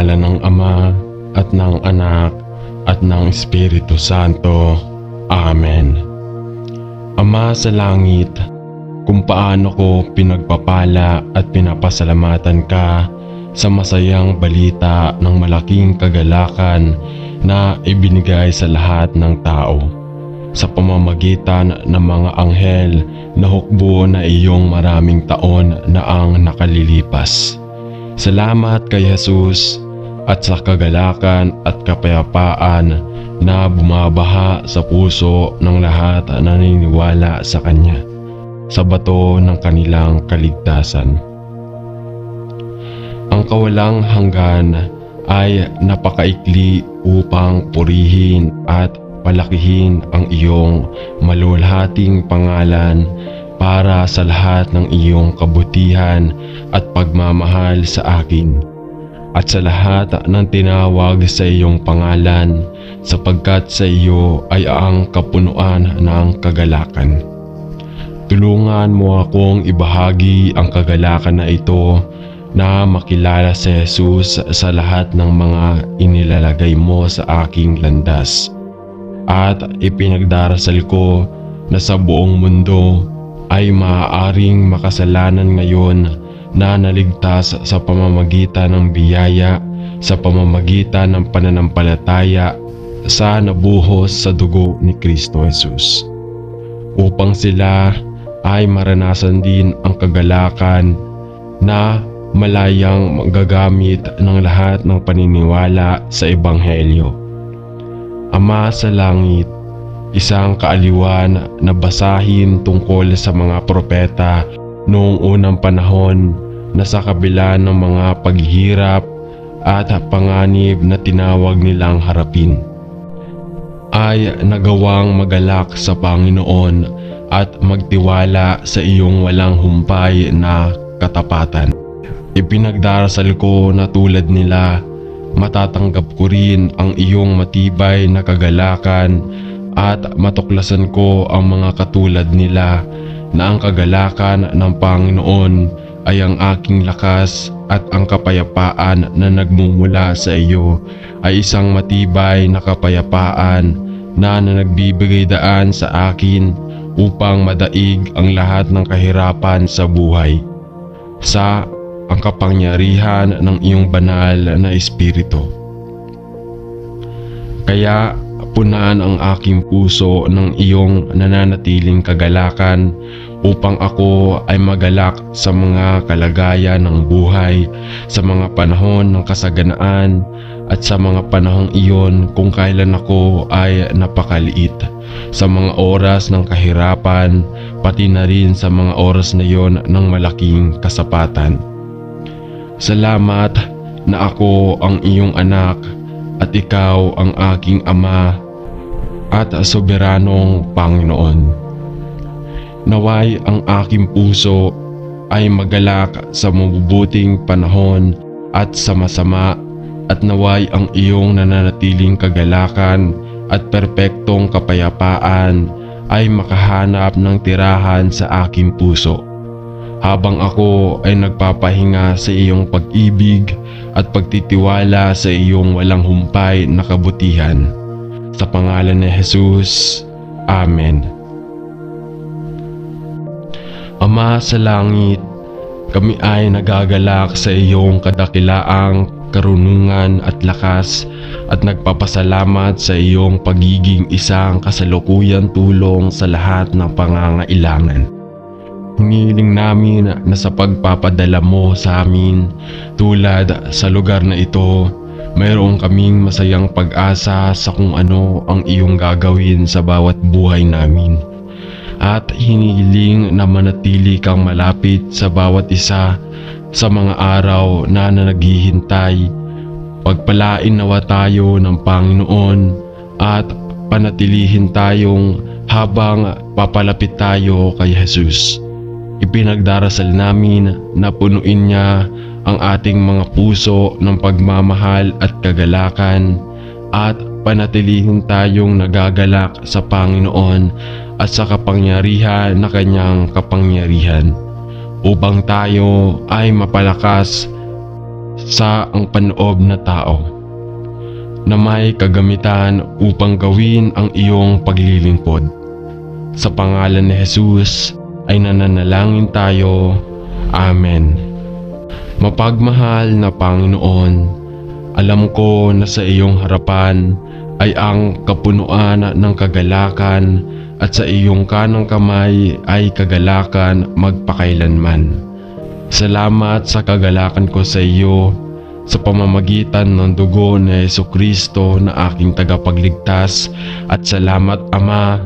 ngalan ng Ama at ng Anak at ng Espiritu Santo. Amen. Ama sa langit, kung paano ko pinagpapala at pinapasalamatan ka sa masayang balita ng malaking kagalakan na ibinigay sa lahat ng tao sa pamamagitan ng mga anghel na hukbo na iyong maraming taon na ang nakalilipas. Salamat kay Jesus at sa kagalakan at kapayapaan na bumabaha sa puso ng lahat na naniniwala sa Kanya, sa bato ng kanilang kaligtasan. Ang kawalang hanggan ay napakaikli upang purihin at palakihin ang iyong malulhating pangalan para sa lahat ng iyong kabutihan at pagmamahal sa akin at sa lahat ng tinawag sa iyong pangalan, sapagkat sa iyo ay ang kapunuan ng kagalakan. Tulungan mo akong ibahagi ang kagalakan na ito na makilala si Jesus sa lahat ng mga inilalagay mo sa aking landas. At ipinagdarasal ko na sa buong mundo ay maaaring makasalanan ngayon na naligtas sa pamamagitan ng biyaya, sa pamamagitan ng pananampalataya sa nabuhos sa dugo ni Kristo Jesus, upang sila ay maranasan din ang kagalakan na malayang magagamit ng lahat ng paniniwala sa Ebanghelyo. Ama sa langit, isang kaaliwan na basahin tungkol sa mga propeta noong unang panahon na sa kabila ng mga paghihirap at panganib na tinawag nilang harapin, ay nagawang magalak sa Panginoon at magtiwala sa iyong walang humpay na katapatan. Ipinagdarasal ko na tulad nila, matatanggap ko rin ang iyong matibay na kagalakan at matuklasan ko ang mga katulad nila na ang kagalakan ng Panginoon ay ang aking lakas at ang kapayapaan na nagmumula sa iyo ay isang matibay na kapayapaan na nagbibigay daan sa akin upang madaig ang lahat ng kahirapan sa buhay sa ang kapangyarihan ng iyong banal na Espiritu. Kaya punaan ang aking puso ng iyong nananatiling kagalakan upang ako ay magalak sa mga kalagayan ng buhay, sa mga panahon ng kasaganaan at sa mga panahong iyon kung kailan ako ay napakaliit, sa mga oras ng kahirapan, pati na rin sa mga oras na iyon ng malaking kasapatan. Salamat na ako ang iyong anak at ikaw ang aking Ama at soberanong Panginoon. Naway ang aking puso ay magalak sa mabubuting panahon at sa masama, at naway ang iyong nananatiling kagalakan at perpektong kapayapaan ay makahanap ng tirahan sa aking puso, habang ako ay nagpapahinga sa iyong pag-ibig at pagtitiwala sa iyong walang humpay na kabutihan. Sa pangalan ni Jesus, Amen. Ama sa langit, kami ay nagagalak sa iyong kadakilaang karunungan at lakas at nagpapasalamat sa iyong pagiging isang kasalukuyang tulong sa lahat ng pangangailangan. Hinihiling namin na sa pagpapadala mo sa amin tulad sa lugar na ito, mayroon kaming masayang pag-asa sa kung ano ang iyong gagawin sa bawat buhay namin. At hinihiling na manatili kang malapit sa bawat isa sa mga araw na naghihintay. Pagpalain nawa tayo ng Panginoon at panatilihin tayong habang papalapit tayo kay Jesus. Ipinagdarasal namin na punuin niya ang ating mga puso ng pagmamahal at kagalakan at panatilihin tayong nagagalak sa Panginoon at sa kapangyarihan na Kanyang kapangyarihan, upang tayo ay mapalakas sa ang panoob na tao na may kagamitan upang gawin ang iyong paglilingkod. Sa pangalan ni Jesus ay nananalangin tayo. Amen. Mapagmahal na Panginoon, alam ko na sa iyong harapan ay ang kapunuan ng kagalakan at sa iyong kanang kamay ay kagalakan magpakailanman. Salamat sa kagalakan ko sa iyo sa pamamagitan ng dugo ni Jesucristo na aking tagapagligtas, at salamat Ama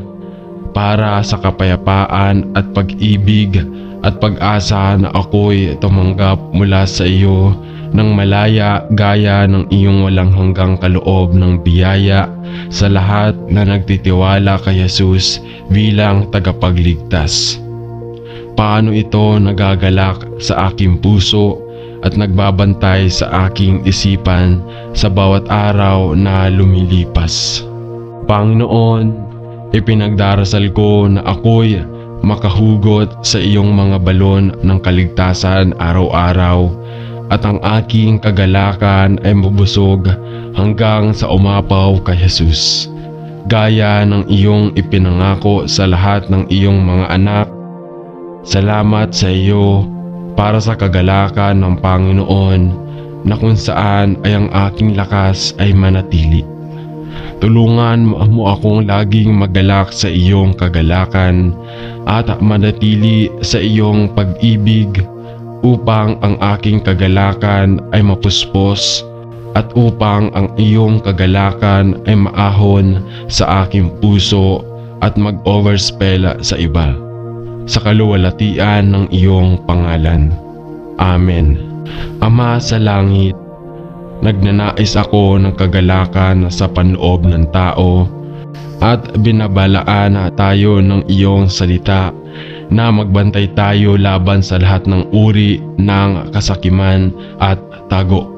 para sa kapayapaan at pag-ibig at pag-asa na ako'y tumanggap mula sa iyo ng malaya gaya ng iyong walang hanggang kaloob ng biyaya sa lahat na nagtitiwala kay Jesus bilang tagapagligtas. Paano ito nagagalak sa aking puso at nagbabantay sa aking isipan sa bawat araw na lumilipas. Panginoon, ipinagdarasal ko na ako'y makahugot sa iyong mga balon ng kaligtasan araw-araw, at ang aking kagalakan ay mabusog hanggang sa umapaw kay Jesus, gaya ng iyong ipinangako sa lahat ng iyong mga anak. Salamat sa iyo para sa kagalakan ng Panginoon na kung saan ay ang aking lakas ay manatili. Tulungan mo akong laging magalak sa iyong kagalakan at manatili sa iyong pag-ibig, upang ang aking kagalakan ay mapuspos at upang ang iyong kagalakan ay maahon sa aking puso at mag-overspell sa iba, sa kaluwalhatian ng iyong pangalan. Amen. Ama sa langit, nagnanais ako ng kagalakan sa panloob ng tao at binabalaan tayo ng iyong salita na magbantay tayo laban sa lahat ng uri ng kasakiman at tago.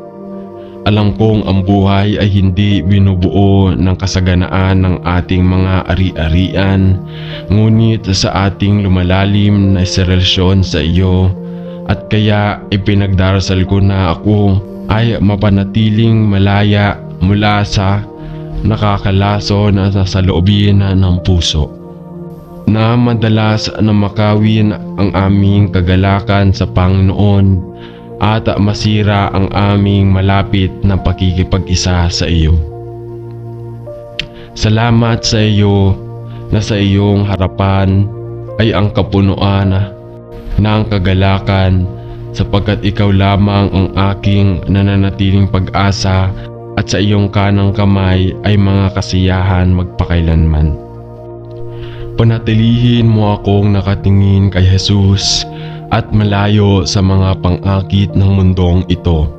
Alam kong ang buhay ay hindi binubuo ng kasaganaan ng ating mga ari-arian, ngunit sa ating lumalalim na relasyon sa iyo, at kaya ipinagdarasal ko na ako ay mapanatiling malaya mula sa nakakalaso na sa loobin ng puso, na madalas na makawin ang aming kagalakan sa Panginoon at masira ang aming malapit na pakikipag-isa sa iyo. Salamat sa iyo na sa iyong harapan ay ang kapunuan ng kagalakan, sapagkat ikaw lamang ang aking nananatiling pag-asa at sa iyong kanang kamay ay mga kasiyahan magpakailanman. Panatilihin mo akong nakatingin kay Jesus at malayo sa mga pang-akit ng mundong ito,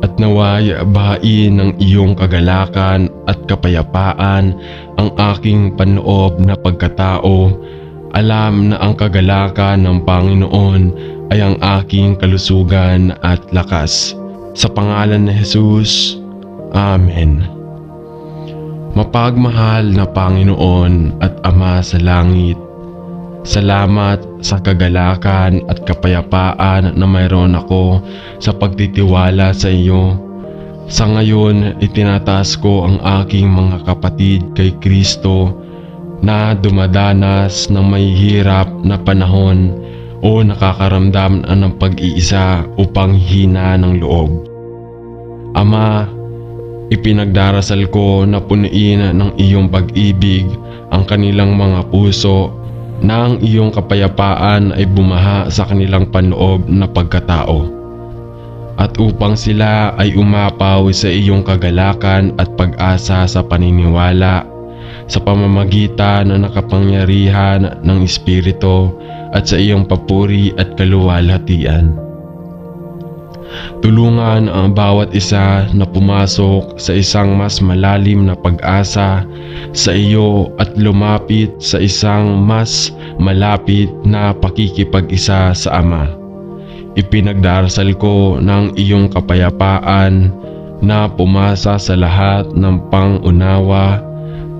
at naway bahain ng iyong kagalakan at kapayapaan ang aking panloob na pagkatao. Alam na ang kagalakan ng Panginoon ay ang aking kalusugan at lakas. Sa pangalan ni Jesus, Amen. Mapagmahal na Panginoon at Ama sa langit, salamat sa kagalakan at kapayapaan na mayroon ako sa pagtitiwala sa iyo. Sa ngayon, itinataas ko ang aking mga kapatid kay Kristo na dumadanas ng may hirap na panahon o nakakaramdam ng pag-iisa upang hina ng loob. Ama, ipinagdarasal ko na punuin ng iyong pag-ibig ang kanilang mga puso, na ang iyong kapayapaan ay bumaha sa kanilang panloob na pagkatao, at upang sila ay umapaw sa iyong kagalakan at pag-asa sa paniniwala sa pamamagitan ng nakapangyarihan ng Espiritu at sa iyong papuri at kaluwalhatian. Tulungan ang bawat isa na pumasok sa isang mas malalim na pag-asa sa iyo at lumapit sa isang mas malapit na pakikipag-isa sa Ama. Ipinagdarasal ko ng iyong kapayapaan na pumasa sa lahat ng pang-unawa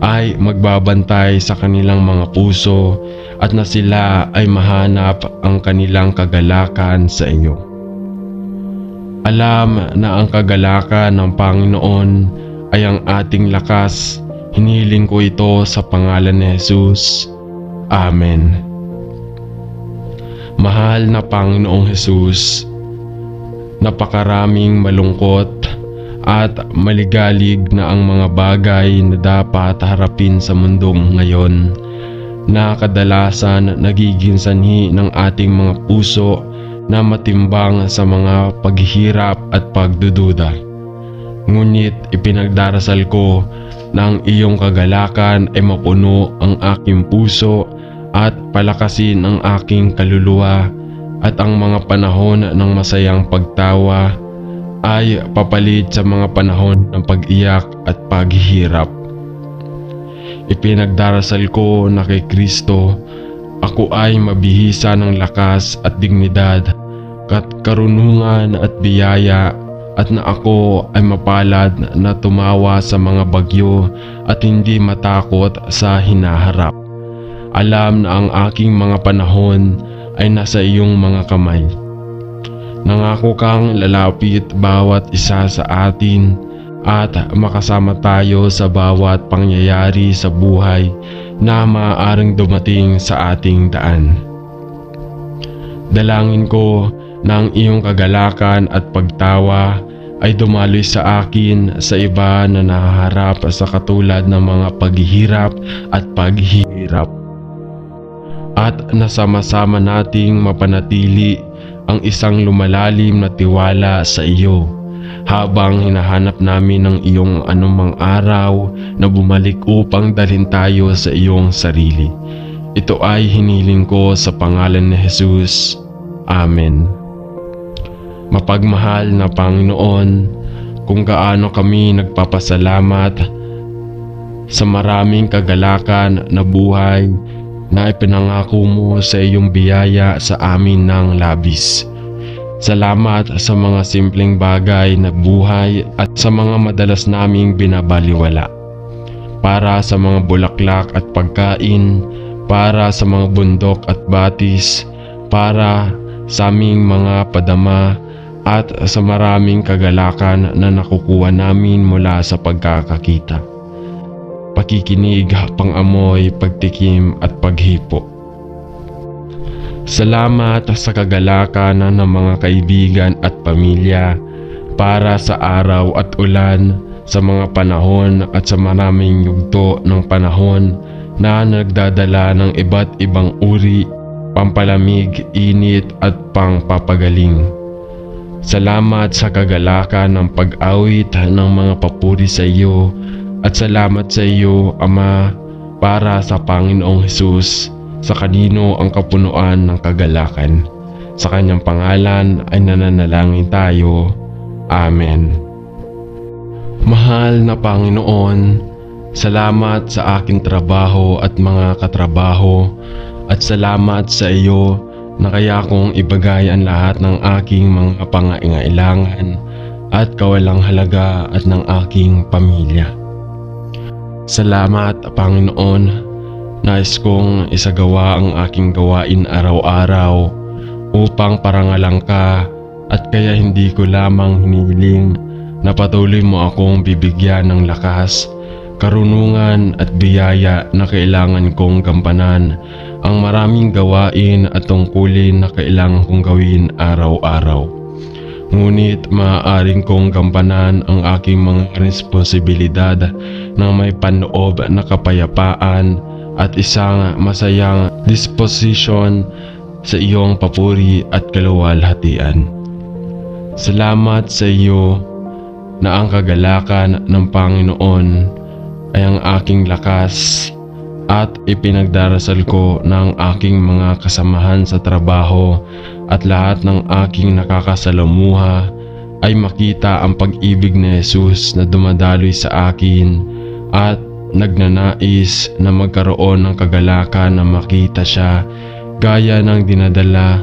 ay magbabantay sa kanilang mga puso, at na sila ay mahanap ang kanilang kagalakan sa iyo. Alam na ang kagalakan ng Panginoon ay ang ating lakas. Hinihiling ko ito sa pangalan ni Jesus. Amen. Mahal na Panginoong Jesus, napakaraming malungkot at maligalig na ang mga bagay na dapat harapin sa mundong ngayon, na kadalasan nagiging sanhi ng ating mga puso na matimbang sa mga paghihirap at pagdududa. Ngunit ipinagdarasal ko na ang iyong kagalakan ay mapuno ang aking puso at palakasin ang aking kaluluwa, at ang mga panahon ng masayang pagtawa ay papalit sa mga panahon ng pag-iyak at paghihirap. Ipinagdarasal ko na kay Kristo ako ay mabihisa ng lakas at dignidad, karunungan at biyaya, at na ako ay mapalad na tumawa sa mga bagyo at hindi matakot sa hinaharap. Alam na ang aking mga panahon ay nasa iyong mga kamay. Nangako kang lalapit bawat isa sa atin at makasama tayo sa bawat pangyayari sa buhay na maaaring dumating sa ating daan. Dalangin ko na ang iyong kagalakan at pagtawa ay dumaloy sa akin sa iba na nahaharap sa katulad ng mga paghihirap at paghihirap, at nasama-sama nating mapanatili ang isang lumalalim na tiwala sa iyo habang hinahanap namin ang iyong anumang araw na bumalik upang dalhin tayo sa iyong sarili. Ito ay hiniling ko sa pangalan ni Jesus. Amen. Mapagmahal na Panginoon, kung gaano kami nagpapasalamat sa maraming kagalakan na buhay na ipinangako mo sa iyong biyaya sa amin ng labis. Salamat sa mga simpleng bagay na buhay at sa mga madalas naming binabaliwala. Para sa mga bulaklak at pagkain, para sa mga bundok at batis, para sa aming mga padama, at sa maraming kagalakan na nakukuha namin mula sa pagkakakita, pakikinig, pangamoy, pagtikim at paghipo. Salamat sa kagalakan ng mga kaibigan at pamilya, para sa araw at ulan, sa mga panahon at sa maraming yugto ng panahon na nagdadala ng iba't ibang uri, pampalamig, init at pangpapagaling. Salamat sa kagalakan ng pag-awit ng mga papuri sa iyo, at salamat sa iyo, Ama, para sa Panginoong Hesus, sa kanino ang kapunuan ng kagalakan. Sa kanyang pangalan ay nananalangin tayo. Amen. Mahal na Panginoon, salamat sa aking trabaho at mga katrabaho, at salamat sa iyo na kaya kong ibagay ang lahat ng aking mga pangailangan at kawalang halaga at ng aking pamilya. Salamat, Panginoon, nais kong isagawa ang aking gawain araw-araw upang parangalan ka, at kaya hindi ko lamang hinihiling na patuloy mo akong bibigyan ng lakas, karunungan at biyaya na kailangan kong gampanan ang maraming gawain at tungkulin na kailangan kong gawin araw-araw. Ngunit maaaring kong gampanan ang aking mga responsibilidad ng may panloob na kapayapaan at isang masayang disposition sa iyong papuri at kaluwalhatian. Salamat sa iyo na ang kagalakan ng Panginoon ay ang aking lakas, at ipinagdarasal ko ng aking mga kasamahan sa trabaho at lahat ng aking nakakasalamuha ay makita ang pag-ibig ni Jesus na dumadaloy sa akin at nagnanais na magkaroon ng kagalakan na makita siya gaya ng dinadala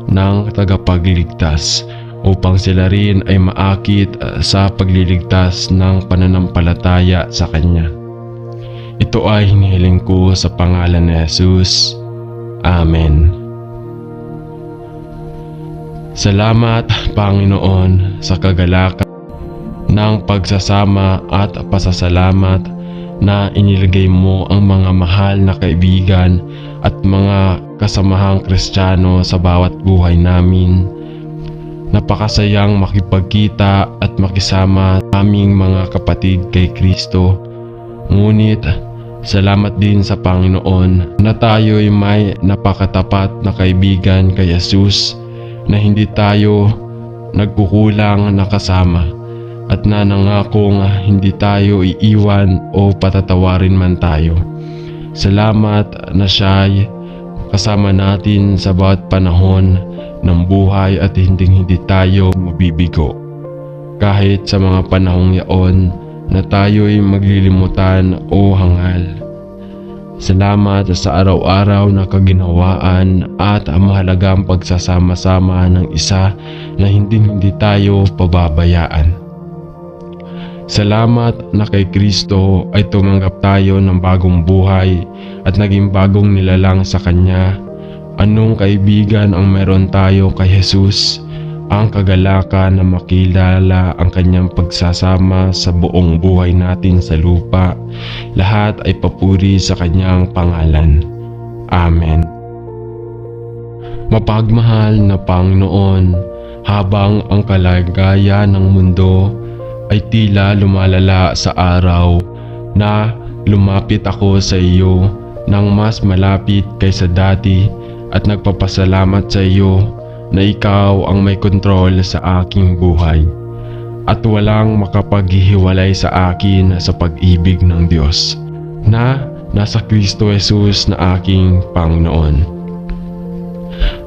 ng tagapagligtas, upang sila rin ay maakit sa pagliligtas ng pananampalataya sa Kanya. Ito ay hinihiling ko sa pangalan ni Jesus. Amen. Salamat, Panginoon, sa kagalakan ng pagsasama at pasasalamat na inilagay mo ang mga mahal na kaibigan at mga kasamahang Kristiyano sa bawat buhay namin. Napakasayang makipagkita at makisama aming mga kapatid kay Kristo. Ngunit salamat din sa Panginoon na tayo'y may napakatapat na kaibigan kay Jesus na hindi tayo nagkukulang na kasama at na nangakong hindi tayo iiwan o patatawarin man tayo. Salamat na siya'y kasama natin sa bawat panahon ng buhay at hindi tayo mabibigo. Kahit sa mga panahong yaon na tayo'y maglilimutan o hangal. Salamat sa araw-araw na kaginhawaan at ang mahalagang pagsasama-sama ng isa na hindi tayo pababayaan. Salamat na kay Kristo ay tumanggap tayo ng bagong buhay at naging bagong nilalang sa Kanya. Anong kaibigan ang meron tayo kay Jesus? Ang kagalakan na makilala ang Kanyang pagsasama sa buong buhay natin sa lupa. Lahat ay papuri sa Kanyang pangalan. Amen. Mapagmahal na Panginoon, habang ang kalagayan ng mundo ay tila lumalala sa araw na lumapit ako sa iyo nang mas malapit kaysa dati at nagpapasalamat sa iyo na ikaw ang may kontrol sa aking buhay at walang makapaghihiwalay sa akin sa pag-ibig ng Diyos na nasa Kristo Jesus na aking Panginoon.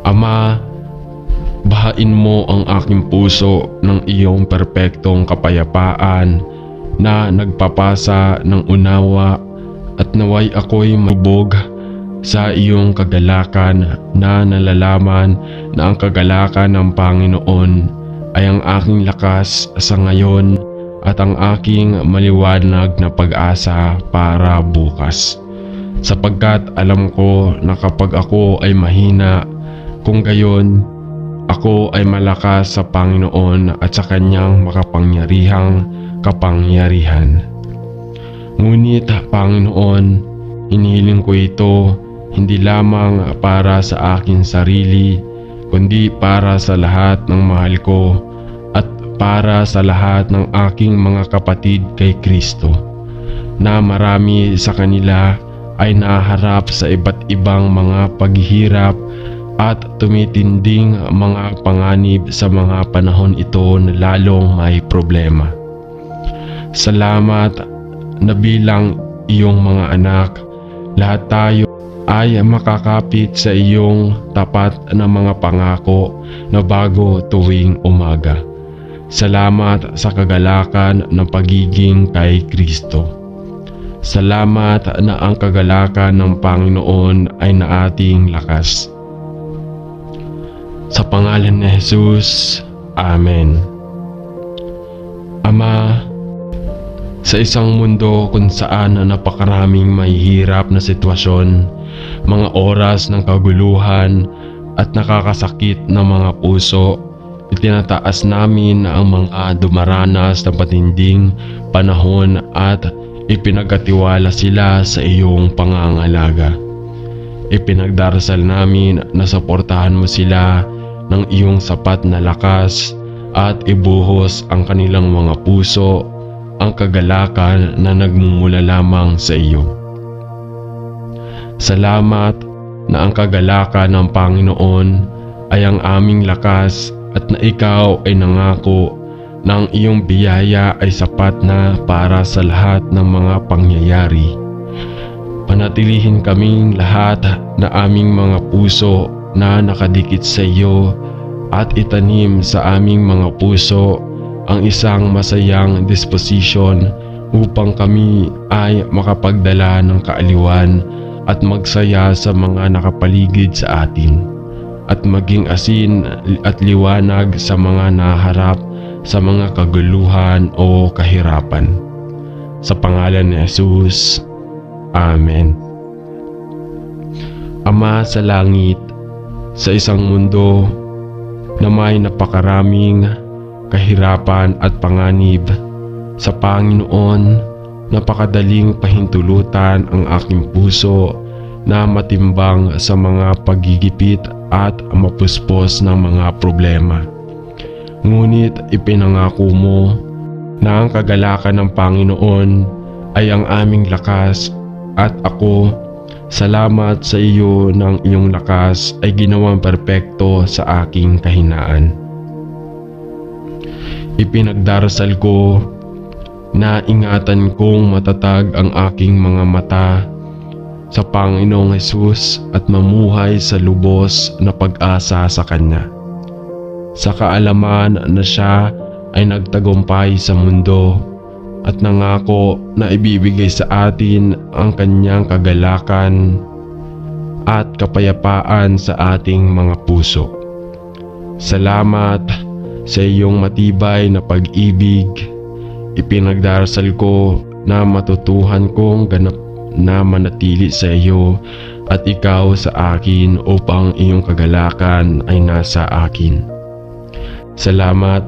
Ama, bahain mo ang aking puso ng iyong perpektong kapayapaan na nagpapasa ng unawa at naway ako'y mabog sa iyong kagalakan na nalalaman na ang kagalakan ng Panginoon ay ang aking lakas sa ngayon at ang aking maliwanag na pag-asa para bukas. Sapagkat alam ko na kapag ako ay mahina, kung gayon, ako ay malakas sa Panginoon at sa Kanyang makapangyarihang kapangyarihan. Ngunit Panginoon, hinihiling ko ito hindi lamang para sa aking sarili, kundi para sa lahat ng mahal ko at para sa lahat ng aking mga kapatid kay Kristo, na marami sa kanila ay naharap sa iba't ibang mga paghihirap at tumitinding mga panganib sa mga panahon ito na lalong may problema. Salamat na bilang iyong mga anak, lahat tayo ay makakapit sa iyong tapat na mga pangako na bago tuwing umaga. Salamat sa kagalakan ng pagiging kay Kristo. Salamat na ang kagalakan ng Panginoon ay na ating lakas. Sa pangalan ni Jesus, Amen. Ama, sa isang mundo kung saan napakaraming mahihirap na sitwasyon, mga oras ng kaguluhan at nakakasakit na mga puso, itinataas namin ang mga dumaranas ng matinding panahon at ipinagkatiwala sila sa iyong pangangalaga. Ipinagdarasal namin na suportahan mo sila ng iyong sapat na lakas at ibuhos ang kanilang mga puso ang kagalakan na nagmumula lamang sa iyo. Salamat na ang kagalakan ng Panginoon ay ang aming lakas at na ikaw ay nangako na ang iyong biyaya ay sapat na para sa lahat ng mga pangyayari. Panatilihin kaming lahat na aming mga puso na nakadikit sa iyo at itanim sa aming mga puso ang isang masayang disposition upang kami ay makapagdala ng kaaliwan at magsaya sa mga nakapaligid sa atin at maging asin at liwanag sa mga naharap sa mga kaguluhan o kahirapan. Sa pangalan ni Jesus, Amen. Ama sa langit, sa isang mundo na may napakaraming kahirapan at panganib. Sa Panginoon, napakadaling pahintulutan ang aking puso na matimbang sa mga pagigipit at mapuspos ng mga problema. Ngunit ipinangako mo na ang kagalakan ng Panginoon ay ang aming lakas at ako, salamat sa iyo ng iyong lakas ay ginawang perpekto sa aking kahinaan. Ipinagdarasal ko na ingatan kong matatag ang aking mga mata sa Panginoong Hesus at mamuhay sa lubos na pag-asa sa Kanya. Sa kaalaman na Siya ay nagtagumpay sa mundo at nangako na ibibigay sa atin ang Kanyang kagalakan at kapayapaan sa ating mga puso. Salamat sa iyong matibay na pag-ibig. Ipinagdarasal ko na matutuhan kong ganap na manatili sa iyo at ikaw sa akin upang iyong kagalakan ay nasa akin. Salamat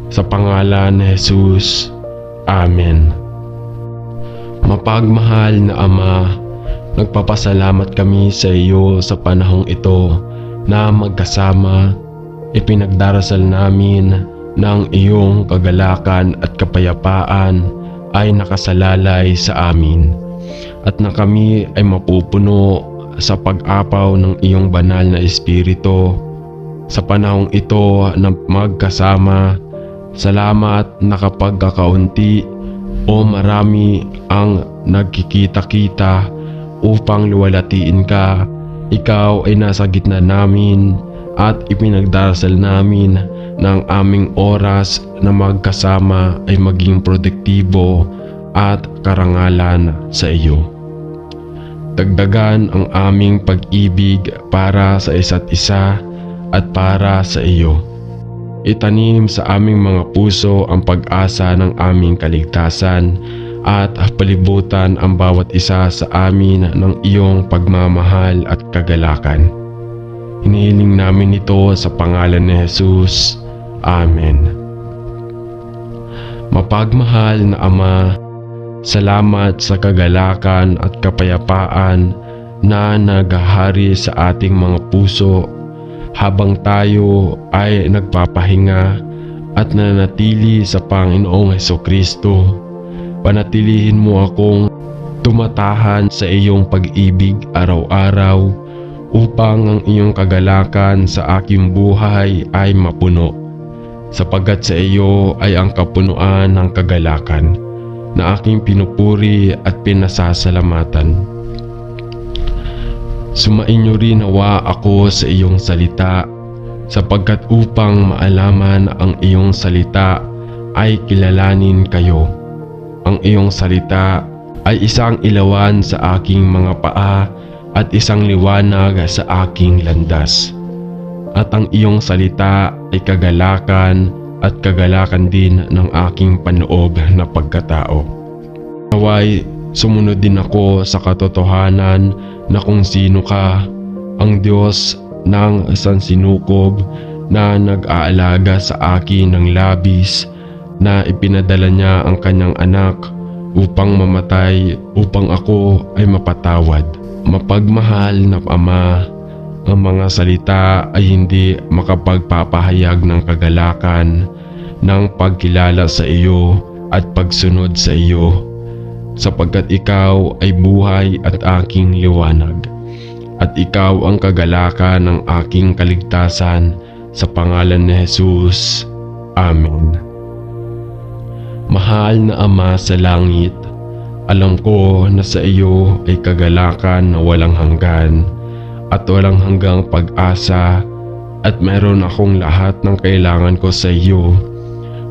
sa pangalan ni Jesus. Amen. Mapagmahal na Ama, nagpapasalamat kami sa iyo sa panahong ito na magkasama. Ipinagdarasal namin ng iyong kagalakan at kapayapaan ay nakasalalay sa amin at na kami ay mapupuno sa pag-apaw ng iyong banal na Espiritu. Sa panahong ito na magkasama, salamat na kapag kakaunti o marami ang nagkikita-kita upang luwalatiin ka, ikaw ay nasa gitna namin at ipinagdarasal namin ng aming oras na magkasama ay maging produktibo at karangalan sa iyo. Dagdagan ang aming pag-ibig para sa isa't isa at para sa iyo. Itanim sa aming mga puso ang pag-asa ng aming kaligtasan at palibutan ang bawat isa sa amin ng iyong pagmamahal at kagalakan. Hinihiling namin ito sa pangalan ni Jesus. Amen. Mapagmahal na Ama, salamat sa kagalakan at kapayapaan na naghahari sa ating mga puso habang tayo ay nagpapahinga at nananatili sa Panginoong Hesukristo. Panatilihin mo akong tumatahan sa iyong pag-ibig araw-araw upang ang iyong kagalakan sa aking buhay ay mapuno, sapagkat sa iyo ay ang kapunuan ng kagalakan na aking pinupuri at pinasasalamatan. Sumainyo rin nawa ako sa iyong salita, sapagkat upang maalaman ang iyong salita ay kilalanin kayo. Ang iyong salita ay isang ilawan sa aking mga paa at isang liwanag sa aking landas. At ang iyong salita ay kagalakan at kagalakan din ng aking panoob na pagkatao. Naway sumunod din ako sa katotohanan na kung sino ka, ang Diyos ng sansinukob na nag-aalaga sa akin ng labis, na ipinadala niya ang kanyang anak upang mamatay upang ako ay mapatawad. Mapagmahal na Ama, ang mga salita ay hindi makapagpapahayag ng kagalakan, ng pagkilala sa iyo at pagsunod sa iyo, sapagkat ikaw ay buhay at aking liwanag, at ikaw ang kagalakan ng aking kaligtasan, sa pangalan ni Jesus. Amen. Mahal na Ama sa langit, alam ko na sa iyo ay kagalakan na walang hanggan at walang hanggang pag-asa, at meron akong lahat ng kailangan ko sa iyo.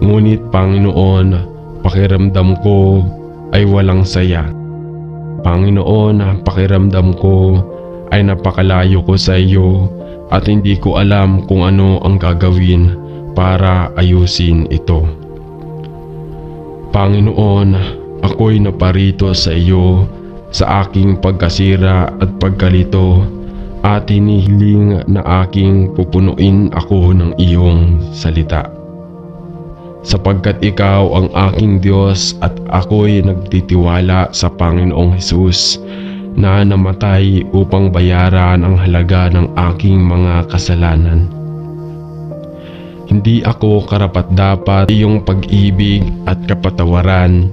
Ngunit Panginoon, pakiramdam ko ay walang saya. Panginoon, pakiramdam ko ay napakalayo ko sa iyo at hindi ko alam kung ano ang gagawin para ayusin ito. Panginoon, ako'y naparito sa iyo sa aking pagkasira at pagkalito, at hinihiling na aking pupunuin ako ng iyong salita. Sapagkat ikaw ang aking Diyos at ako'y nagtitiwala sa Panginoong Hesus na namatay upang bayaran ang halaga ng aking mga kasalanan. Hindi ako karapat-dapat iyong pag-ibig at kapatawaran,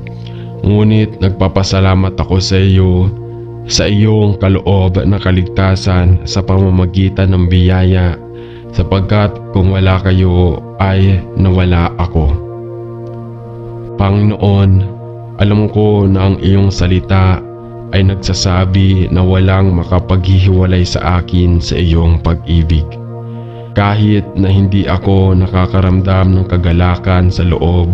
ngunit nagpapasalamat ako sa iyo sa iyong kaloob na kaligtasan sa pamamagitan ng biyaya, sapagkat kung wala kayo ay nawala ako. Panginoon, alam ko na ang iyong salita ay nagsasabi na walang makapaghihiwalay sa akin sa iyong pag-ibig. Kahit na hindi ako nakakaramdam ng kagalakan sa loob,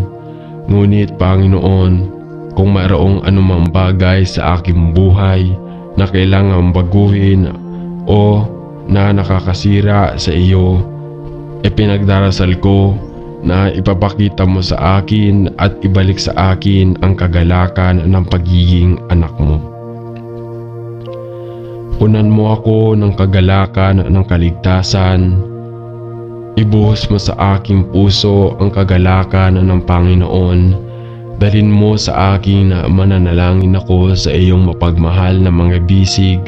ngunit Panginoon, kung mayroong anumang bagay sa aking buhay na kailangang baguhin o na nakakasira sa iyo, ipinagdarasal ko na ipapakita mo sa akin at ibalik sa akin ang kagalakan ng pagiging anak mo. Punan mo ako ng kagalakan ng kaligtasan. Ibuhos mo sa aking puso ang kagalakan ng Panginoon. Dalhin mo sa akin na mananalangin ako sa iyong mapagmahal na mga bisig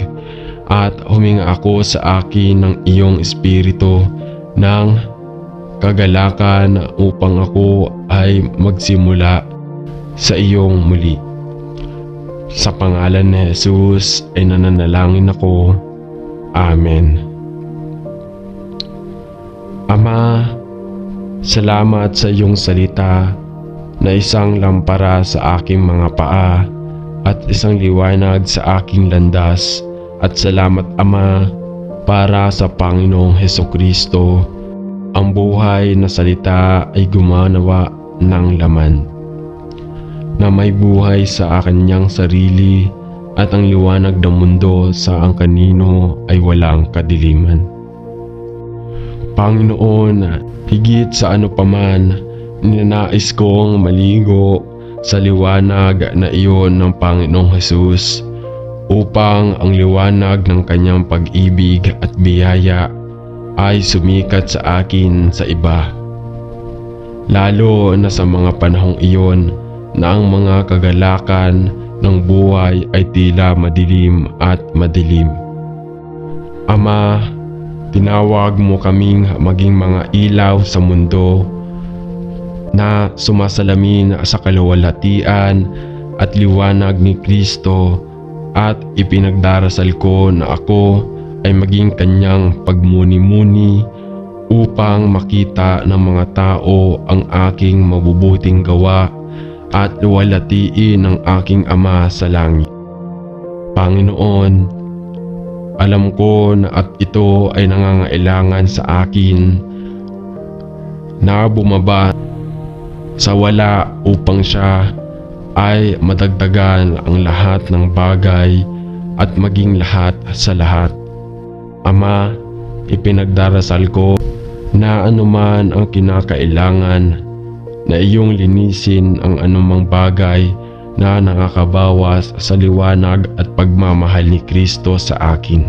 at huminga ako sa akin ng iyong espiritu ng kagalakan upang ako ay magsimula sa iyong muli. Sa pangalan ni Jesus ay nananalangin ako. Amen. Ama, salamat sa iyong salita na isang lampara sa aking mga paa at isang liwanag sa aking landas, at salamat Ama para sa Panginoong Hesukristo. Ang buhay na salita ay gumanawa ng laman, na may buhay sa kanyang sarili at ang liwanag ng mundo sa ang kanino ay walang kadiliman. Panginoon, higit sa ano paman, ninanais kong maligo sa liwanag na iyon ng Panginoong Hesus upang ang liwanag ng kanyang pag-ibig at biyaya ay sumikat sa akin sa iba. Lalo na sa mga panahong iyon na ang mga kagalakan ng buhay ay tila madilim at madilim. Ama, tinawag mo kaming maging mga ilaw sa mundo na sumasalamin sa kaluwalhatian at liwanag ni Kristo, at ipinagdarasal ko na ako ay maging kanyang pagmuni-muni upang makita ng mga tao ang aking mabubuting gawa at luwalhatiin ng aking Ama sa langit. Panginoon, alam ko na at ito ay nangangailangan sa akin na bumaba sa wala upang siya ay madagdagan ang lahat ng bagay at maging lahat sa lahat. Ama, ipinagdarasal ko na anuman ang kinakailangan, na iyong linisin ang anumang bagay na nakakabawas sa liwanag at pagmamahal ni Kristo sa akin,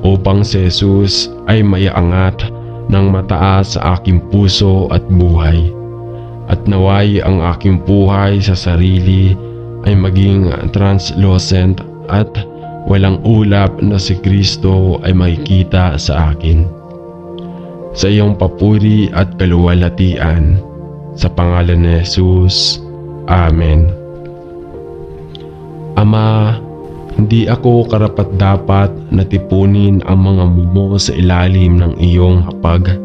upang si Jesus ay maiangat ng mataas sa aking puso at buhay, at naway ang aking buhay sa sarili ay maging translucent at walang ulap na si Kristo ay makikita sa akin. Sa iyong papuri at kaluwalhatian, sa pangalan ni Jesus. Amen. Ama, hindi ako karapat-dapat na tipunin ang mga mumo sa ilalim ng iyong hapag,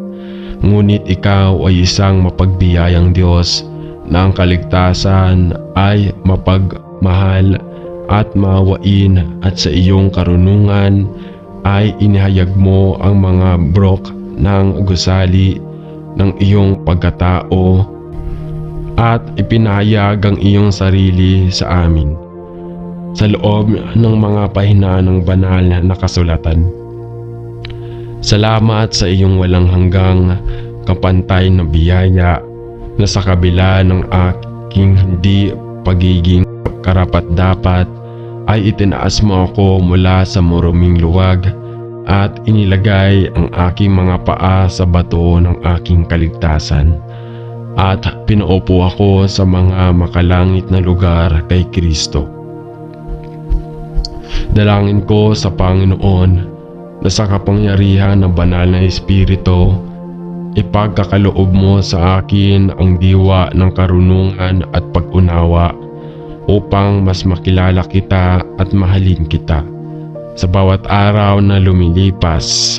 ngunit ikaw ay isang mapagbiyayang Diyos na ang kaligtasan ay mapagmahal at maawain, at sa iyong karunungan ay inihayag mo ang mga brok ng gusali ng iyong pagkatao at ipinahayag ang iyong sarili sa amin sa loob ng mga pahina ng banal na kasulatan. Salamat sa iyong walang hanggang kapantay na biyaya na sa kabila ng aking hindi pagiging karapat-dapat ay itinaas mo ako mula sa maruming luwag at inilagay ang aking mga paa sa bato ng aking kaligtasan. At pinaupo ako sa mga makalangit na lugar kay Kristo. Dalangin ko sa Panginoon na sa kapangyarihan ng banal na Espiritu, ipagkakaloob mo sa akin ang diwa ng karunungan at pag-unawa upang mas makilala kita at mahalin kita. Sa bawat araw na lumilipas,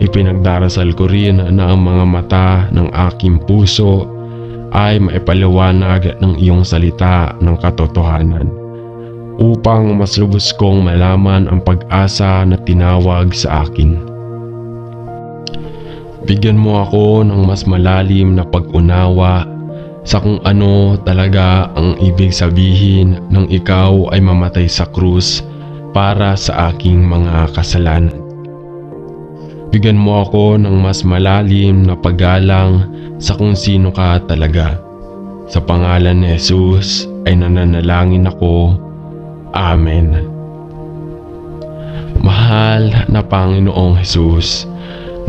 ipinagdarasal ko rin na ang mga mata ng aking puso ay maipaliwanag ng iyong salita ng katotohanan, upang mas lubos kong malaman ang pag-asa na tinawag sa akin. Bigyan mo ako ng mas malalim na pag-unawa sa kung ano talaga ang ibig sabihin ng ikaw ay mamatay sa krus para sa aking mga kasalanan. Bigyan mo ako ng mas malalim na paggalang sa kung sino ka talaga. Sa pangalan ni Jesus ay nananalangin ako. Amen. Mahal na Panginoong Jesus,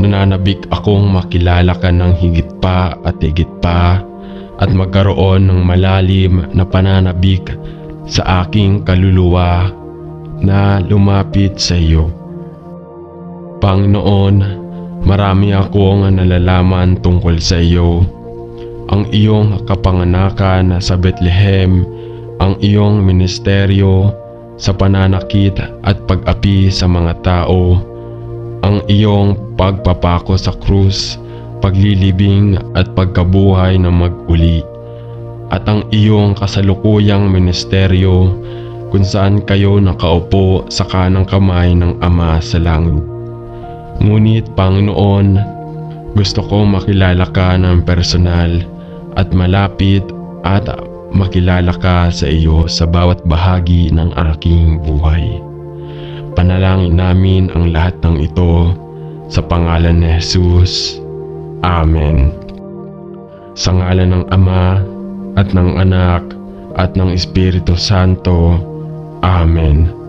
nananabik akong makilala ka ng higit pa at magkaroon ng malalim na pananabik sa aking kaluluwa na lumapit sa iyo. Panginoon, marami akong nalalaman tungkol sa iyo. Ang iyong kapanganakan sa Bethlehem, ang iyong ministeryo sa pananakit at pag-api sa mga tao, ang iyong pagpapako sa krus, paglilibing at pagkabuhay ng mag-uli, at ang iyong kasalukuyang ministeryo kung saan kayo nakaupo sa kanang kamay ng Ama sa langit. Ngunit Panginoon, gusto kong makilala ka ng personal at malapit at makilala ka sa iyo sa bawat bahagi ng aking buhay. Panalangin namin ang lahat ng ito sa pangalan ni Jesus. Amen. Sa ngalan ng Ama at ng Anak at ng Espiritu Santo. Amen.